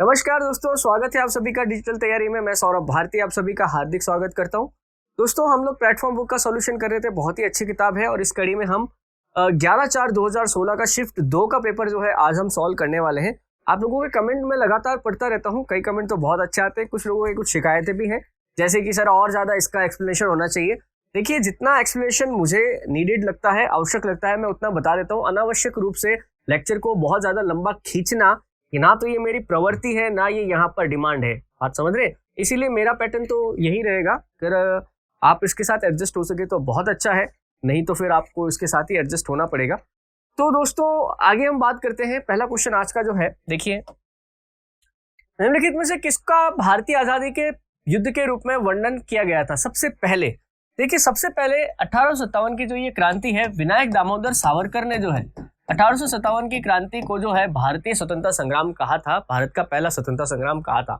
नमस्कार दोस्तों, स्वागत है आप सभी का डिजिटल तैयारी में। मैं सौरभ भारती आप सभी का हार्दिक स्वागत करता हूं। दोस्तों, हम लोग प्लेटफॉर्म बुक का सॉल्यूशन कर रहे थे। बहुत ही अच्छी किताब है और इस कड़ी में हम 11/4/2016 का शिफ्ट 2 का पेपर जो है आज हम सॉल्व करने वाले हैं। आप लोगों के कमेंट में लगातार पढ़ता रहता हूँ, कई कमेंट तो बहुत अच्छे आते हैं, कुछ लोगों की कुछ शिकायतें भी हैं, जैसे कि सर और ज्यादा इसका एक्सप्लेनेशन होना चाहिए। देखिए, जितना एक्सप्लेनेशन मुझे नीडेड लगता है, आवश्यक लगता है, मैं उतना बता देता हूँ। अनावश्यक रूप से लेक्चर को बहुत ज्यादा लंबा खींचना कि ना तो ये मेरी प्रवृत्ति है, ना ये यहाँ पर डिमांड है। बात समझ रहे? इसीलिए मेरा पैटर्न तो यही रहेगा। अगर आप इसके साथ एडजस्ट हो सके तो बहुत अच्छा है, नहीं तो फिर आपको इसके साथ ही एडजस्ट होना पड़ेगा। तो दोस्तों, आगे हम बात करते हैं। पहला क्वेश्चन आज का जो है, देखिए, निम्नलिखित में से किसका भारतीय आजादी के युद्ध के रूप में वर्णन किया गया था सबसे पहले? देखिए, सबसे पहले 1857 की जो ये क्रांति है, विनायक दामोदर सावरकर ने जो है 1857 की क्रांति को जो है भारतीय स्वतंत्रता संग्राम कहा था। भारत का पहला स्वतंत्रता संग्राम कहा था।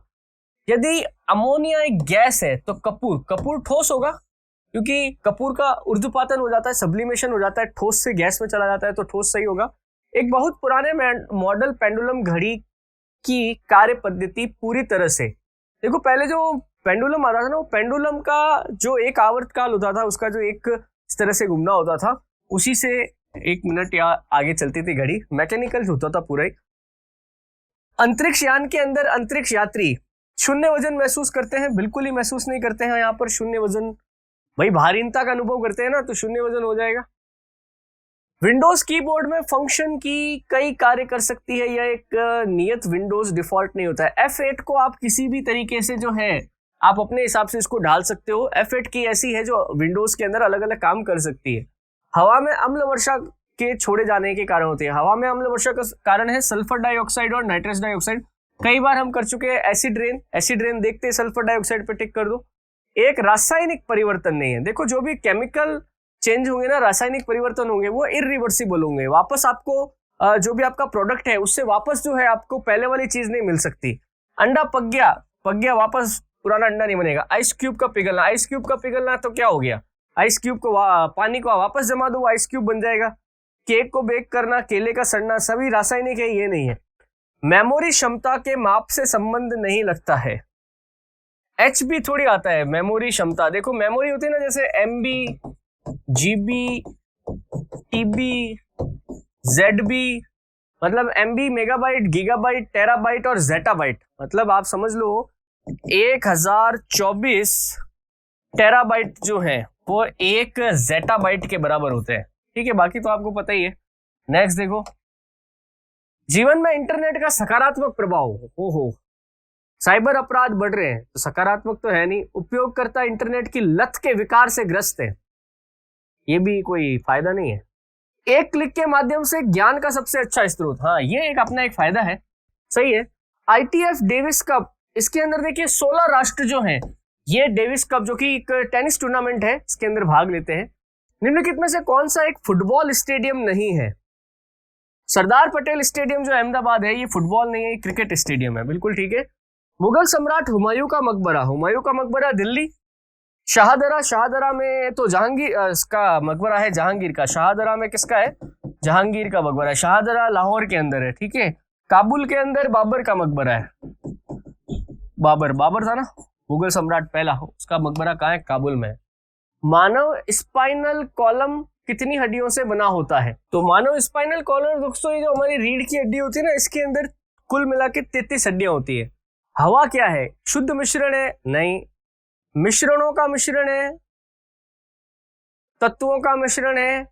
यदि अमोनिया एक गैस है तो कपूर ठोस होगा, क्योंकि कपूर का ऊर्ध्वपातन हो जाता है, सब्लिमेशन हो जाता है, ठोस से गैस में चला जाता है, तो ठोस सही होगा। एक बहुत पुराने मॉडल पेंडुलम घड़ी की कार्य पद्धति पूरी तरह से, देखो, पहले जो पेंडुलम आता था ना, वो पेंडुलम का जो एक आवर्त काल होता था, उसका जो एक इस तरह से घूमना होता था, उसी से 1 मिनट या आगे चलती थी घड़ी, मैकेनिकल होता था पूरा ही। अंतरिक्ष यान के अंदर अंतरिक्ष यात्री शून्य वजन महसूस करते हैं? बिल्कुल ही महसूस नहीं करते हैं। यहाँ पर शून्य वजन, भाई भारीनता का अनुभव करते हैं ना, तो शून्य वजन हो जाएगा। विंडोज कीबोर्ड में फंक्शन की कई कार्य कर सकती है, यह एक नियत विंडोज डिफॉल्ट नहीं होता है। F8 को आप किसी भी तरीके से जो है आप अपने हिसाब से इसको ढाल सकते हो। F8 की ऐसी है जो विंडोज के अंदर अलग अलग काम कर सकती है। हवा में अम्ल वर्षा के छोड़े जाने के कारण होते हैं। हवा में अम्ल वर्षा का कारण है सल्फर डाइऑक्साइड और नाइट्रस डाइऑक्साइड। कई बार हम कर चुके हैं एसिड रेन देखते हैं, सल्फर डाइऑक्साइड पे टिक कर दो। एक रासायनिक परिवर्तन नहीं है। देखो, जो भी केमिकल चेंज होंगे ना, रासायनिक परिवर्तन होंगे, वो इरिवर्सिबल होंगे। वापस आपको जो भी आपका प्रोडक्ट है उससे वापस जो है आपको पहले वाली चीज नहीं मिल सकती। अंडा पक गया, वापस पुराना अंडा नहीं बनेगा। आइस क्यूब का पिघलना तो क्या हो गया? आइस क्यूब को पानी को वापस जमा दो, आइस क्यूब बन जाएगा। केक को बेक करना, केले का सड़ना, सभी रासायनिक है, ये नहीं है। मेमोरी क्षमता के माप से संबंध नहीं लगता है। एच बी थोड़ी आता है मेमोरी क्षमता। देखो, मेमोरी होती है ना, जैसे MB, GB, TB, ZB, मतलब MB मेगाबाइट, गीगाबाइट, टेराबाइट और जेटाबाइट। मतलब आप समझ लो 1024 टेराबाइट जो है वो 1 जेटाबाइट के बराबर होते हैं। ठीक है, बाकी तो आपको पता ही है। नेक्स्ट देखो, जीवन में इंटरनेट का सकारात्मक प्रभाव। ओहो, साइबर अपराध बढ़ रहे हैं, तो सकारात्मक तो है नहीं। उपयोगकर्ता इंटरनेट की लत के विकार से ग्रस्त है, ये भी कोई फायदा नहीं है। एक क्लिक के माध्यम से ज्ञान का सबसे अच्छा स्रोत, हाँ, ये एक अपना एक फायदा है, सही है। ITF डेविस कप, इसके अंदर देखिए 16 राष्ट्र जो हैं, ये डेविस कप जो कि एक टेनिस टूर्नामेंट है, इसके अंदर भाग लेते हैं। निम्नलिखित में से कौन सा एक फुटबॉल स्टेडियम नहीं है? सरदार पटेल स्टेडियम जो अहमदाबाद है, ये फुटबॉल नहीं है, ये क्रिकेट स्टेडियम है। बिल्कुल ठीक है। मुगल सम्राट हुमायूं का मकबरा दिल्ली। शाहदरा में तो जहांगीर का मकबरा है, जहांगीर का। शाहदरा में किसका है? जहांगीर का मकबरा है। शाहदरा लाहौर के अंदर है, ठीक है। काबुल के अंदर बाबर का मकबरा है। बाबर था ना मुगल सम्राट पहला, उसका मकबरा कहाँ है? काबुल में। मानव स्पाइनल कॉलम कितनी हड्डियों से बना होता है? तो मानव स्पाइनल कॉलम दोस्तों, ये जो हमारी रीढ़ की हड्डी होती है ना, इसके अंदर कुल मिला के 33 हड्डियां होती है। हवा क्या है? शुद्ध मिश्रण है? नहीं। मिश्रणों का मिश्रण है, तत्वों का मिश्रण है।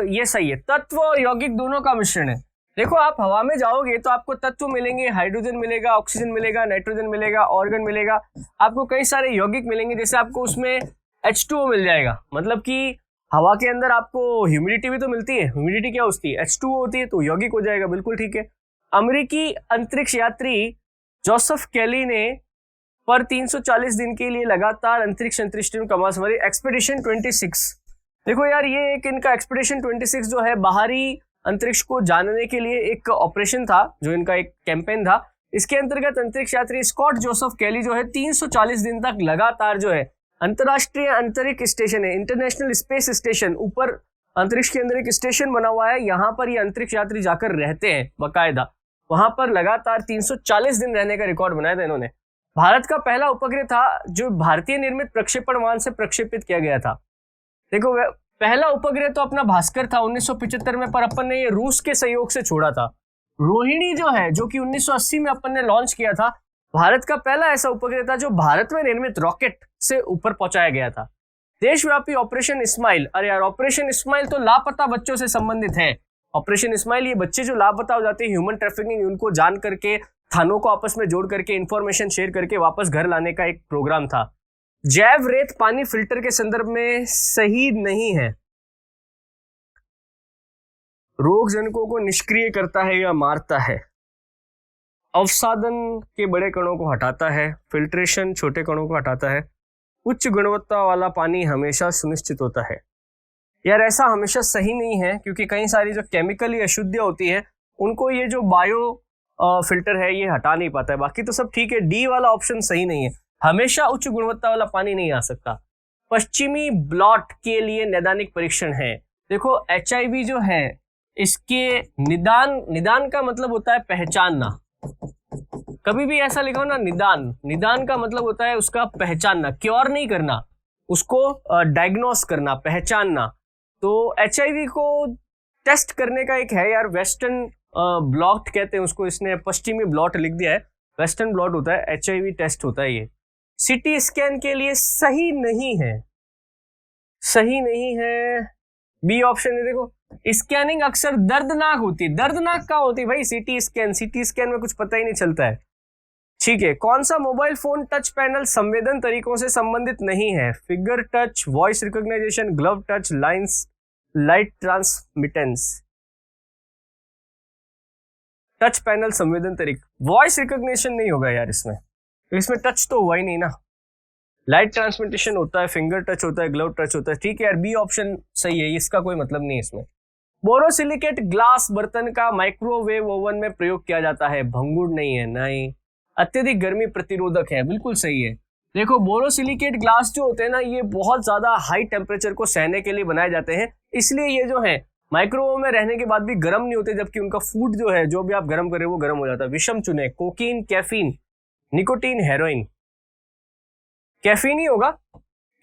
ये सही है, तत्व और यौगिक दोनों का मिश्रण है। देखो, आप हवा में जाओगे तो आपको तत्व मिलेंगे, हाइड्रोजन मिलेगा, ऑक्सीजन मिलेगा, नाइट्रोजन मिलेगा, ऑर्गन मिलेगा, आपको कई सारे यौगिक मिलेंगे। जैसे आपको उसमें H2O मिल जाएगा, मतलब कि हवा के अंदर आपको ह्यूमिडिटी भी तो मिलती है। ह्यूमिडिटी क्या होती है? H2O होती है, तो यौगिक हो जाएगा। बिल्कुल ठीक है। अमेरिकी अंतरिक्ष यात्री जोसेफ केली ने पर 340 दिन के लिए लगातार अंतरिक्ष कमांड संभाली। एक्सपेडिशन 26, देखो यार, ये एक इनका एक्सपेडिशन 26 जो है बाहरी अंतरिक्ष को जानने के लिए एक ऑपरेशन था, जो इनका एक कैंपेन था। इसके अंतर्गत अंतरिक्ष यात्री स्कॉट जोसेफ केली जो है 340 दिन तक लगातार जो है अंतरराष्ट्रीय अंतरिक्ष स्टेशन है, इंटरनेशनल स्पेस स्टेशन, ऊपर अंतरिक्ष के अंदर एक स्टेशन बना हुआ है, यहाँ पर ये अंतरिक्ष यात्री जाकर रहते हैं बाकायदा। वहां पर लगातार 340 दिन रहने का रिकॉर्ड बनाया था इन्होंने। भारत का पहला उपग्रह था जो भारतीय निर्मित प्रक्षेपण वाहन से प्रक्षेपित किया गया था। देखो पहला उपग्रह तो अपना भास्कर था 1975 में, पर अपन ने ये रूस के सहयोग से छोड़ा था। रोहिणी जो है, जो कि 1980 में अपन ने लॉन्च किया था, भारत का पहला ऐसा उपग्रह था जो भारत में निर्मित रॉकेट से ऊपर पहुंचाया गया था। देशव्यापी ऑपरेशन इस्माइल, अरे यार ऑपरेशन इस्माइल तो लापता बच्चों से संबंधित है। ऑपरेशन इस्माइल, ये बच्चे जो लापता हो जाते हैं ह्यूमन ट्रैफिकिंग, उनको जान करके थानों को आपस में जोड़ करके इंफॉर्मेशन शेयर करके वापस घर लाने का एक प्रोग्राम था। जैव रेत पानी फिल्टर के संदर्भ में सही नहीं है। रोग जनकों को निष्क्रिय करता है या मारता है। अवसादन के बड़े कणों को हटाता है, फिल्ट्रेशन छोटे कणों को हटाता है। उच्च गुणवत्ता वाला पानी हमेशा सुनिश्चित होता है। यार ऐसा हमेशा सही नहीं है, क्योंकि कई सारी जो केमिकली अशुद्धियां होती है उनको ये जो बायो फिल्टर है ये हटा नहीं पाता है। बाकी तो सब ठीक है, डी वाला ऑप्शन सही नहीं है। हमेशा उच्च गुणवत्ता वाला पानी नहीं आ सकता। पश्चिमी ब्लॉट के लिए नैदानिक परीक्षण है। देखो HIV जो है इसके निदान का मतलब होता है पहचानना। कभी भी ऐसा लिखो ना, निदान का मतलब होता है उसका पहचानना, क्योर नहीं करना, उसको डायग्नोस करना, पहचानना। तो HIV को टेस्ट करने का एक है यार, वेस्टर्न ब्लॉट कहते हैं उसको, इसने पश्चिमी ब्लॉट लिख दिया है, वेस्टर्न ब्लॉट होता है, HIV टेस्ट होता है ये। CT स्कैन के लिए सही नहीं है, सही नहीं है। बी ऑप्शन है। देखो स्कैनिंग अक्सर दर्दनाक होती है। दर्दनाक क्या होती है भाई? CT स्कैन में कुछ पता ही नहीं चलता है। ठीक है, कौन सा मोबाइल फोन टच पैनल संवेदन तरीकों से संबंधित नहीं है? Figure touch, voice recognition, glove touch, light transmittance. Touch panel संवेदन तरीका, वॉइस रिकॉग्निशन नहीं होगा यार इसमें टच तो हुआ ही नहीं ना। लाइट ट्रांसमिटेशन होता है, फिंगर टच होता है, ग्लव टच होता है। ठीक है यार, बी ऑप्शन सही है, इसका कोई मतलब नहीं है इसमें। बोरोसिलिकेट ग्लास बर्तन का माइक्रोवेव ओवन में प्रयोग किया जाता है। भंगुर नहीं है, नहीं। अत्यधिक गर्मी प्रतिरोधक है, बिल्कुल सही है। देखो बोरोसिलिकेट ग्लास जो होते हैं ना, ये बहुत ज्यादा हाई टेम्परेचर को सहने के लिए बनाए जाते हैं, इसलिए ये जो है माइक्रोवेव में रहने के बाद भी गर्म नहीं होते, जबकि उनका फूड जो है, जो भी आप गर्म करें वो गर्म हो जाता है। विषम चुने, cocaine, caffeine, nicotine, heroin. Caffeine ही होगा,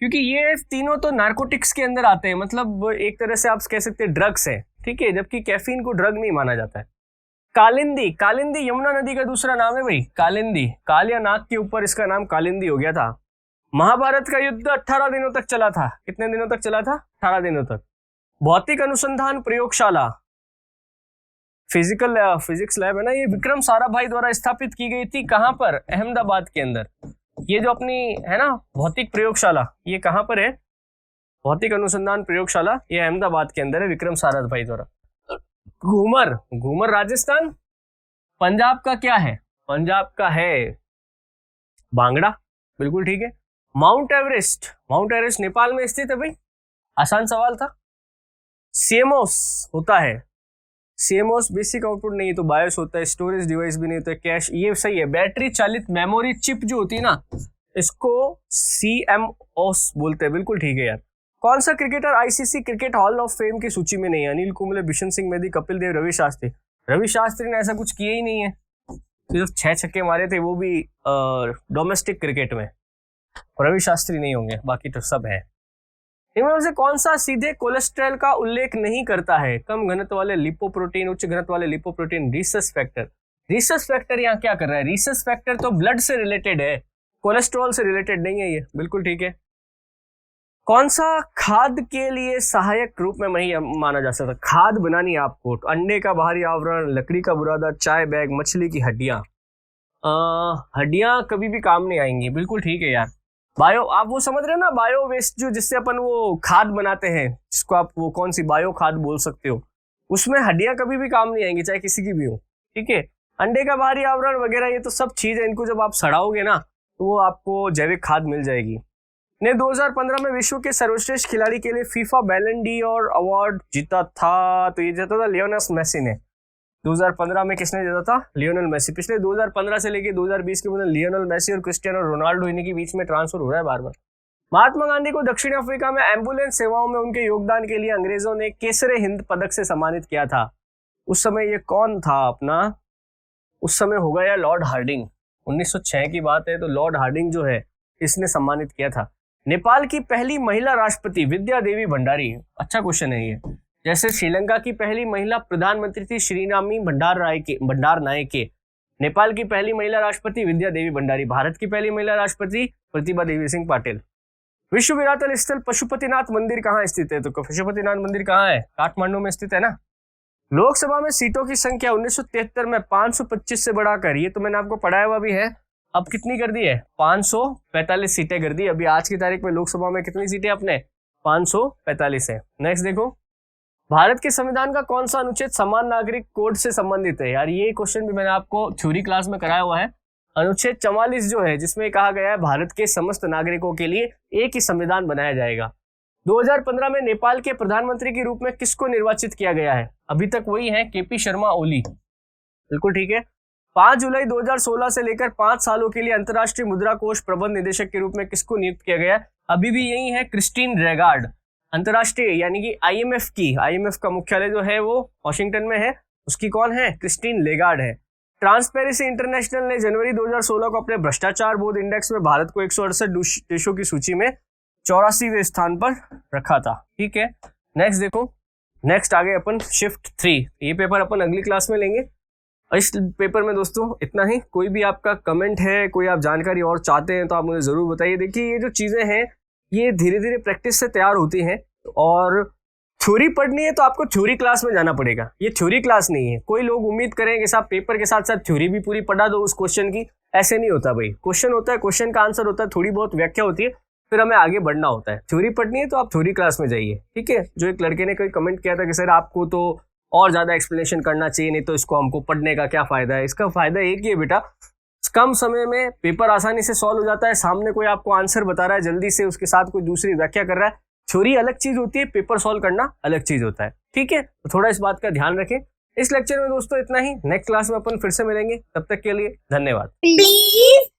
क्योंकि ये तीनों तो नार्कोटिक्स के अंदर आते हैं, मतलब एक तरह से आप कह सकते हैं ड्रग्स है, ठीक है, जबकि कैफीन को ड्रग नहीं माना जाता है। कालिंदी, कालिंदी यमुना नदी का दूसरा नाम है भाई, कालिंदी। काल या नाग के ऊपर इसका नाम कालिंदी हो गया था। महाभारत का युद्ध 18 दिनों तक चला था। कितने दिनों तक चला था? 18 दिनों तक। भौतिक अनुसंधान प्रयोगशाला, फिजिक्स लैब है ना, ये विक्रम साराभाई द्वारा स्थापित की गई थी। कहां पर? अहमदाबाद के अंदर। ये जो अपनी है ना भौतिक प्रयोगशाला, ये कहां पर है? भौतिक अनुसंधान प्रयोगशाला, ये अहमदाबाद के अंदर है, विक्रम साराभाई द्वारा। घूमर, घूमर राजस्थान। पंजाब का क्या है? पंजाब का है भांगड़ा, बिल्कुल ठीक है। Mount Everest, mount Everest Nepal में स्थित है भाई, आसान सवाल था। सीएमओएस होता है, सीएमओएस बेसिक आउटपुट नहीं तो बायोस होता है, स्टोरेज डिवाइस भी नहीं होता है, कैश, ये सही है। बैटरी चालित मेमोरी चिप जो होती है ना, इसको सीएमओएस बोलते हैं, बिल्कुल ठीक है यार। कौन सा cricketer ICC cricket hall of fame की सूची में नहीं है? अनिल कुंबले, बिशन सिंह मेदी, कपिल देव, रवि शास्त्री। रवि शास्त्री ने ऐसा कुछ किया ही नहीं है, सिर्फ 6 छक्के मारे थे, वो भी डोमेस्टिक क्रिकेट में। रवि शास्त्री नहीं होंगे, बाकी तो सब है। इनमें से कौन सा सीधे कोलेस्ट्रॉल का उल्लेख नहीं करता है? कम घनत्व वाले लिपोप्रोटीन, उच्च घनत्व वाले lipoprotein, Rhesus factor. Rhesus factor यहाँ क्या कर रहा है? रीसस फैक्टर तो ब्लड से रिलेटेड है, कोलेस्ट्रॉल से रिलेटेड नहीं है ये, बिल्कुल ठीक है। कौन सा खाद के लिए सहायक रूप में नहीं माना जा सकता? खाद बनानी है आपको, अंडे का बाहरी आवरण, लकड़ी का बुरादा, चाय बैग, मछली की हड्डियां। हड्डियां कभी भी काम नहीं आएंगी, बिल्कुल ठीक है यार। बायो, आप वो समझ रहे हो ना, बायो वेस्ट जो जिससे अपन वो खाद बनाते हैं, जिसको आप वो कौन सी बायो खाद बोल सकते हो, उसमें हड्डियां कभी भी काम नहीं आएंगी, चाहे किसी की भी हो, ठीक है। अंडे का बाहरी आवरण वगैरह ये तो सब चीज है, इनको जब आप सड़ाओगे ना तो वो आपको जैविक खाद मिल जाएगी। ने 2015 में विश्व के सर्वश्रेष्ठ खिलाड़ी के लिए फीफा बैलन डी और अवार्ड जीता था, तो ये जीता था लियोनेल मेसी ने। 2015 में किसने जीता था? Lionel Messi. पिछले 2015 से लेके 2020 के बाद लियोनेल मेसी और क्रिस्टियानो रोनाल्डो इन्हीं के बीच में ट्रांसफर हो रहा है बार बार। महात्मा गांधी को दक्षिण अफ्रीका में एम्बुलेंस सेवाओं में उनके योगदान के लिए अंग्रेजों ने केसरे हिंद पदक से सम्मानित किया था। उस समय ये कौन था अपना? उस समय होगा या लॉर्ड हार्डिंग। 1906 की बात है, तो लॉर्ड हार्डिंग जो है इसने सम्मानित किया था। नेपाल की पहली महिला राष्ट्रपति विद्या देवी भंडारी। अच्छा क्वेश्चन है ये। जैसे श्रीलंका की पहली महिला प्रधानमंत्री थी श्रीनामी भंडारनायके। नेपाल की पहली महिला राष्ट्रपति विद्या देवी भंडारी। भारत की पहली महिला राष्ट्रपति प्रतिभा देवी सिंह पाटिल। विश्व विरासत स्थल पशुपतिनाथ मंदिर कहाँ स्थित है? तो पशुपतिनाथ मंदिर कहाँ है? काठमांडू में स्थित है ना। लोकसभा में सीटों की संख्या 1973 में 525 से बढ़ाकर, ये तो मैंने आपको पढ़ाया हुआ भी है, अब कितनी कर दी है? 545 सीटें कर दी। अभी आज की तारीख में लोकसभा में कितनी सीटें अपने? 545 है। नेक्स्ट देखो, भारत के संविधान का कौन सा अनुच्छेद समान नागरिक कोड से संबंधित है? यार ये क्वेश्चन भी मैंने आपको थ्योरी क्लास में कराया हुआ है। अनुच्छेद 44 जो है, जिसमें कहा गया है भारत के समस्त नागरिकों के लिए एक ही संविधान बनाया जाएगा। 2015 में नेपाल के प्रधानमंत्री के रूप में किसको निर्वाचित किया गया है? अभी तक वही है, केपी शर्मा ओली। बिल्कुल ठीक है। 5 जुलाई 2016 से लेकर 5 सालों के लिए अंतर्राष्ट्रीय मुद्रा कोष प्रबंध निदेशक के रूप में किसको नियुक्त किया गया? अभी भी यही है, क्रिस्टीन लेगार्ड। अंतर्राष्ट्रीय यानी कि आईएमएफ का मुख्यालय जो है वो वॉशिंगटन में है, उसकी कौन है? क्रिस्टीन लेगार्ड है। ट्रांसपेरेंसी इंटरनेशनल ने जनवरी 2016 को अपने भ्रष्टाचार बोध इंडेक्स में भारत को 168 देशों की सूची में 84वें स्थान पर रखा था। ठीक है। नेक्स्ट देखो, नेक्स्ट आगे अपन शिफ्ट 3। ये पेपर अपन अगली क्लास में लेंगे। इस पेपर में दोस्तों इतना ही। कोई भी आपका कमेंट है, कोई आप जानकारी और चाहते हैं तो आप मुझे जरूर बताइए। देखिए ये जो चीजें हैं ये धीरे धीरे प्रैक्टिस से तैयार होती हैं, और थ्योरी पढ़नी है तो आपको थ्योरी क्लास में जाना पड़ेगा। ये थ्योरी क्लास नहीं है। कोई लोग उम्मीद करें कि साहब पेपर के साथ साथ थ्योरी भी पूरी पढ़ा दो उस क्वेश्चन की, ऐसे नहीं होता भाई। क्वेश्चन होता है, क्वेश्चन का आंसर होता है, थोड़ी बहुत व्याख्या होती है, फिर हमें आगे बढ़ना होता है। थ्योरी पढ़नी है तो आप थ्योरी क्लास में जाइए। ठीक है। जो एक लड़के ने कोई कमेंट किया था कि सर आपको तो और ज्यादा एक्सप्लेनेशन करना चाहिए, नहीं तो इसको हमको पढ़ने का क्या फायदा है। इसका फायदा एक ही है बेटा, कम समय में पेपर आसानी से सॉल्व हो जाता है। सामने कोई आपको आंसर बता रहा है जल्दी से, उसके साथ कोई दूसरी व्याख्या कर रहा है। थ्योरी अलग चीज होती है, पेपर सॉल्व करना अलग चीज होता है। ठीक है, तो थोड़ा इस बात का ध्यान रखें। इस लेक्चर में दोस्तों इतना ही। नेक्स्ट क्लास में अपन फिर से मिलेंगे, तब तक के लिए धन्यवाद। प्लीज